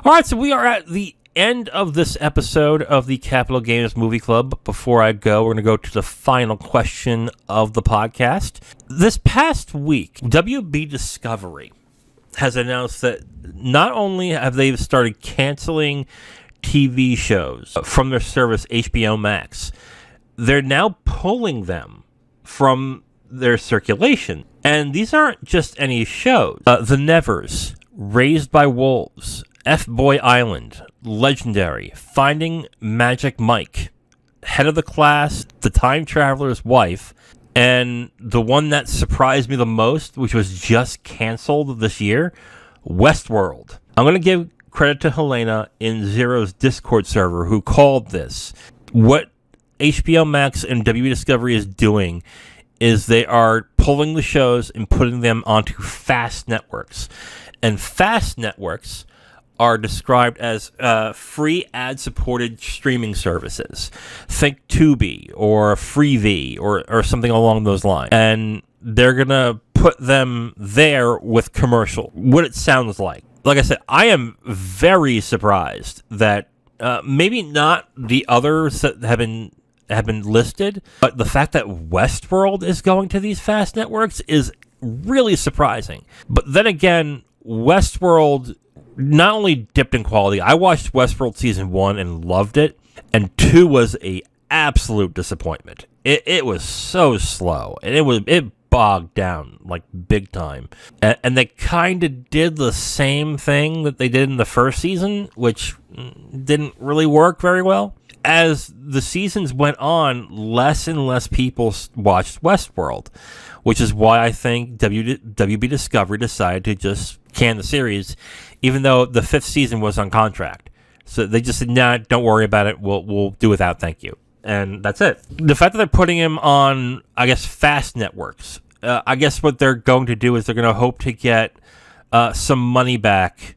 All right, so we are at the end of this episode of the Capital Games Movie Club. Before I go, we're going to go to the final question of the podcast. This past week, WB Discovery has announced that not only have they started canceling TV shows from their service HBO Max, they're now pulling them from their circulation. And these aren't just any shows. The Nevers, Raised by Wolves, F-Boy Island, Legendary, Finding Magic Mike, Head of the Class, The Time Traveler's Wife, and the one that surprised me the most, which was just canceled this year, Westworld. I'm going to give credit to Helena in Zero's Discord server who called this. What HBO Max and WB Discovery is doing is they are pulling the shows and putting them onto fast networks. And fast networks are described as free ad-supported streaming services. Think Tubi or Freevee or something along those lines. And they're going to put them there with commercial. What it sounds like. Like I said, I am very surprised that maybe not the others that have been listed, but the fact that Westworld is going to these fast networks is really surprising. But then again, Westworld not only dipped in quality. I watched Westworld season 1 and loved it, and 2 was a absolute disappointment. It was so slow, and it bogged down like big time. And they kind of did the same thing that they did in the first season, which didn't really work very well. As the seasons went on, less and less people watched Westworld, which is why I think WB Discovery decided to just can the series, even though the 5th season was on contract. So they just said, nah, don't worry about it. We'll do without, thank you. And that's it. The fact that they're putting him on, I guess, fast networks, I guess what they're going to do is they're going to hope to get some money back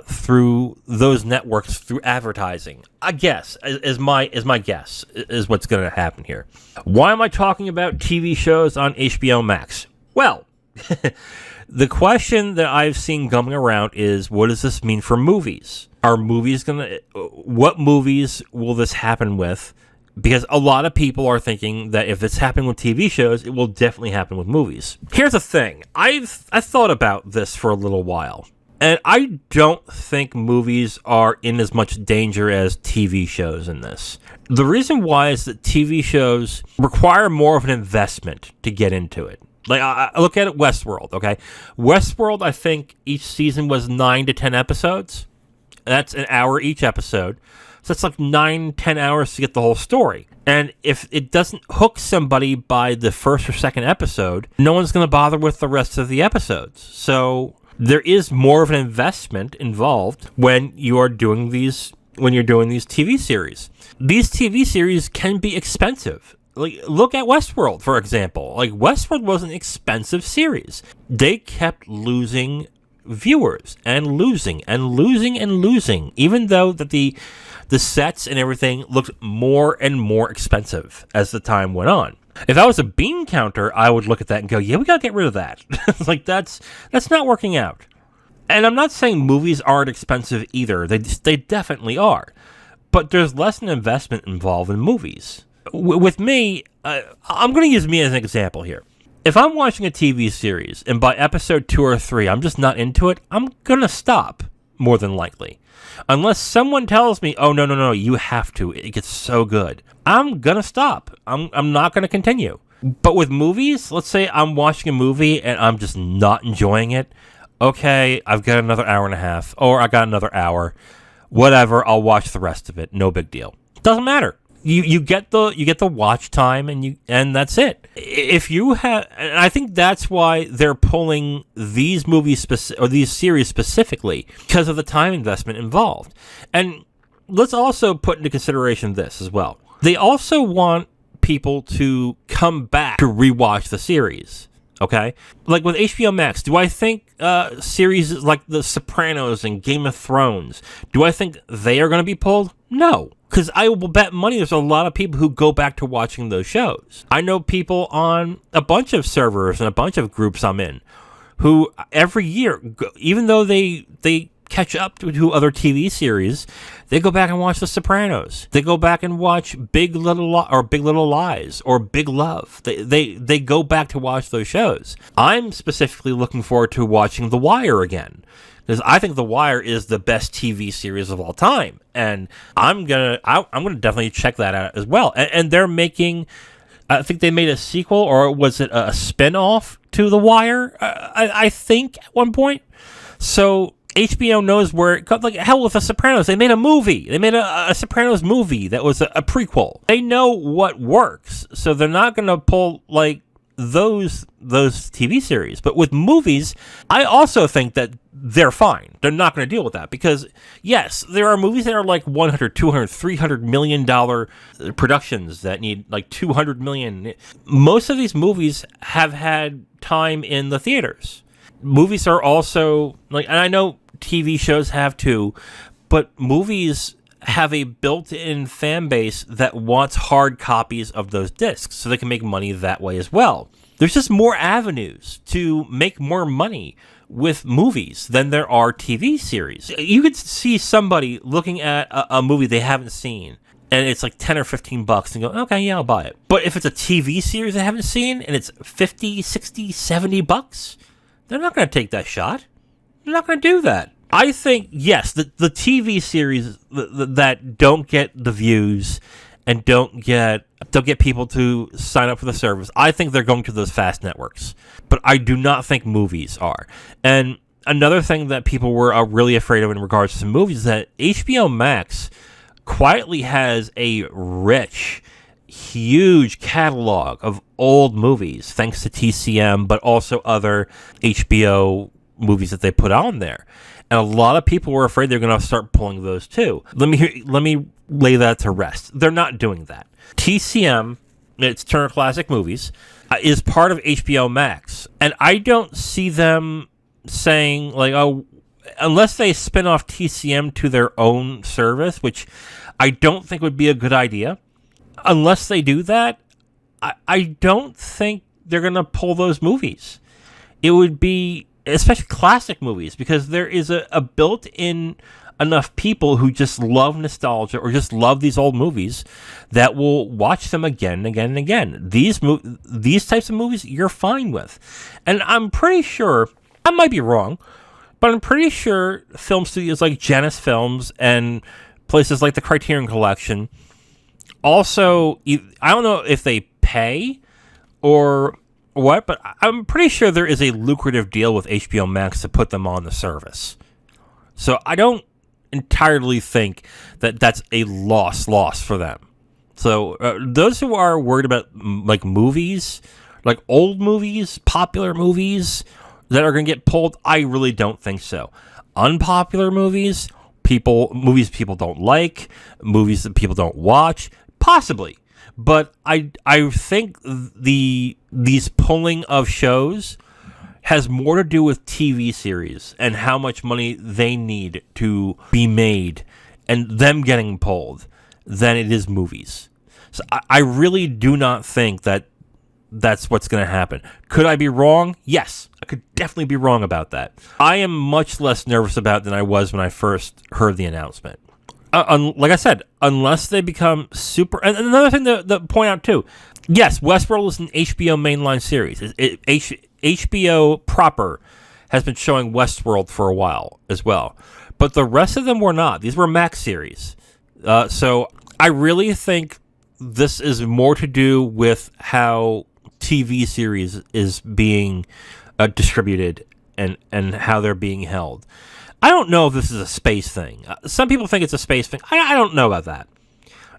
through those networks through advertising. I guess is my guess is what's going to happen here. Why am I talking about TV shows on HBO Max? Well, the question that I've seen coming around is, what does this mean for movies? Are movies what movies will this happen with? Because a lot of people are thinking that if it's happening with TV shows, it will definitely happen with movies. Here's the thing. I've thought about this for a little while. And I don't think movies are in as much danger as TV shows in this. The reason why is that TV shows require more of an investment to get into it. Like, I look at it, Westworld, okay? Westworld, I think each season was 9 to 10 episodes. That's an hour each episode. So that's like 9-10 hours to get the whole story. And if it doesn't hook somebody by the first or second episode, no one's going to bother with the rest of the episodes. So there is more of an investment involved when you're doing these TV series. These TV series can be expensive. Like, look at Westworld, for example. Like, Westworld was an expensive series. They kept losing viewers and losing, even though that the sets and everything looked more and more expensive as the time went on. If I was a bean counter, I would look at that and go, yeah, we got to get rid of that. Like, that's not working out. And I'm not saying movies aren't expensive either. They definitely are. But there's less an investment involved in movies. With me, I'm going to use me as an example here. If I'm watching a TV series and by episode 2 or 3, I'm just not into it, I'm going to stop, more than likely. Unless someone tells me, oh, no, you have to. It gets so good. I'm going to stop. I'm not going to continue. But with movies, let's say I'm watching a movie and I'm just not enjoying it. Okay, I've got another hour and a half, or I got another hour. Whatever, I'll watch the rest of it. No big deal. Doesn't matter. You get the watch time and that's it. If you have, and I think that's why they're pulling these movies or these series specifically, because of the time investment involved. And let's also put into consideration this as well. They also want people to come back to rewatch the series. Okay? Like with HBO Max, do I think series like The Sopranos and Game of Thrones, do I think they are going to be pulled? No. Because I will bet money there's a lot of people who go back to watching those shows. I know people on a bunch of servers and a bunch of groups I'm in who every year, even though they catch up to other TV series, they go back and watch The Sopranos. They go back and watch Big Little Lies or Big Love. They go back to watch those shows. I'm specifically looking forward to watching The Wire again, because I think The Wire is the best TV series of all time, and I'm gonna definitely check that out as well. And they're making, I think they made a sequel, or was it a spin-off to The Wire? I think at one point. So HBO knows where it comes. Like, hell, with The Sopranos, they made a movie. They made a Sopranos movie that was a prequel. They know what works, so they're not going to pull, like, those TV series. But with movies, I also think that they're fine. They're not going to deal with that, because, yes, there are movies that are like $100, $200, $300 million productions that need like $200 million. Most of these movies have had time in the theaters. Movies are also, like, and I know TV shows have too, but movies have a built-in fan base that wants hard copies of those discs, so they can make money that way as well. There's just more avenues to make more money with movies than there are TV series. You could see somebody looking at a movie they haven't seen, and it's like $10 or $15 and go, okay, yeah, I'll buy it. But if it's a TV series they haven't seen and it's $50, $60, $70, they're not going to take that shot. They're not going to do that. I think, yes, the TV series that don't get the views and don't get people to sign up for the service, I think they're going to those fast networks. But I do not think movies are. And another thing that people were really afraid of in regards to movies is that HBO Max quietly has a rich, huge catalog of old movies, thanks to TCM, but also other HBO movies that they put on there. And a lot of people were afraid they're going to start pulling those too. Let me lay that to rest. They're not doing that. TCM, it's Turner Classic Movies, is part of HBO Max. And I don't see them saying, like, oh, unless they spin off TCM to their own service, which I don't think would be a good idea. Unless they do that, I don't think they're going to pull those movies. It would be, especially classic movies, because there is a built-in enough people who just love nostalgia or just love these old movies that will watch them again and again and again. These types of movies you're fine with. And I'm pretty sure, I might be wrong, but I'm pretty sure film studios like Janus Films and places like the Criterion Collection also, I don't know if they pay or what, but I'm pretty sure there is a lucrative deal with HBO Max to put them on the service. So I don't entirely think that that's a loss for them. So those who are worried about like movies, like old movies, popular movies that are going to get pulled, I really don't think so. Unpopular movies people don't like, movies that people don't watch, possibly. But I think these pulling of shows has more to do with TV series and how much money they need to be made and them getting pulled than it is movies. So I really do not think that that's what's going to happen. Could I be wrong? Yes, I could definitely be wrong about that. I am much less nervous about it than I was when I first heard the announcement. Like I said, unless they become super... And another thing to point out, too. Yes, Westworld is an HBO mainline series. HBO proper has been showing Westworld for a while as well. But the rest of them were not. These were Max series. So I really think this is more to do with how TV series is being distributed and how they're being held. I don't know if this is a space thing. Some people think it's a space thing. I don't know about that.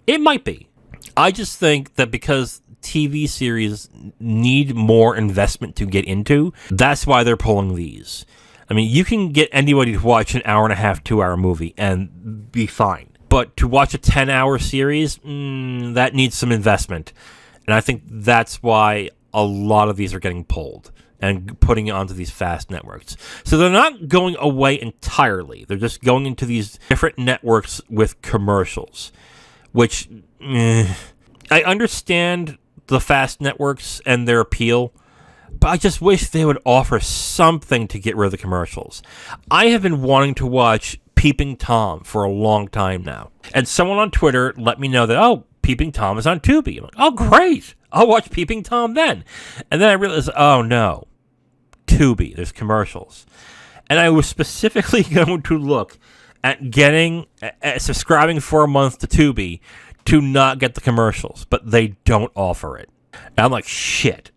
It might be. I just think that because TV series need more investment to get into, that's why they're pulling these. I mean, you can get anybody to watch an hour and a half, 2-hour movie and be fine. But to watch a 10-hour series, that needs some investment. And I think that's why a lot of these are getting pulled and putting it onto these fast networks. So they're not going away entirely. They're just going into these different networks with commercials, which I understand the fast networks and their appeal, But I just wish they would offer something to get rid of the commercials. I have been wanting to watch Peeping Tom for a long time now. And someone on Twitter let me know that, oh, Peeping Tom is on Tubi. I'm like, oh, great. I'll watch Peeping Tom then. And then I realized, oh, no. Tubi, there's commercials. And I was specifically going to look at subscribing for a month to Tubi to not get the commercials, but they don't offer it. And I'm like, shit.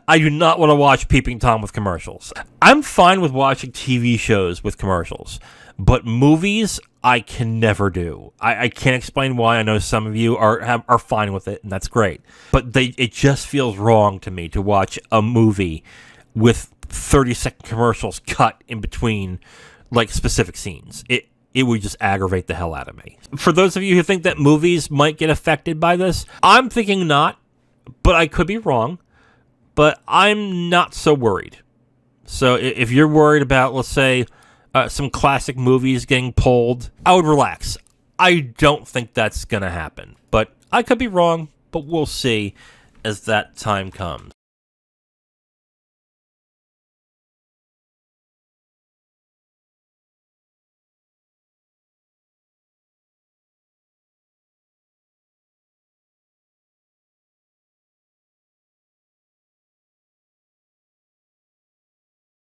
I do not want to watch Peeping Tom with commercials. I'm fine with watching TV shows with commercials, but movies I can never do. I can't explain why. I know some of you are fine with it, and that's great. But it just feels wrong to me to watch a movie with 30-second commercials cut in between, like, specific scenes. It would just aggravate the hell out of me. For those of you who think that movies might get affected by this, I'm thinking not, but I could be wrong. But I'm not so worried. So if you're worried about, let's say, some classic movies getting pulled, I would relax. I don't think that's going to happen. But I could be wrong, but we'll see as that time comes.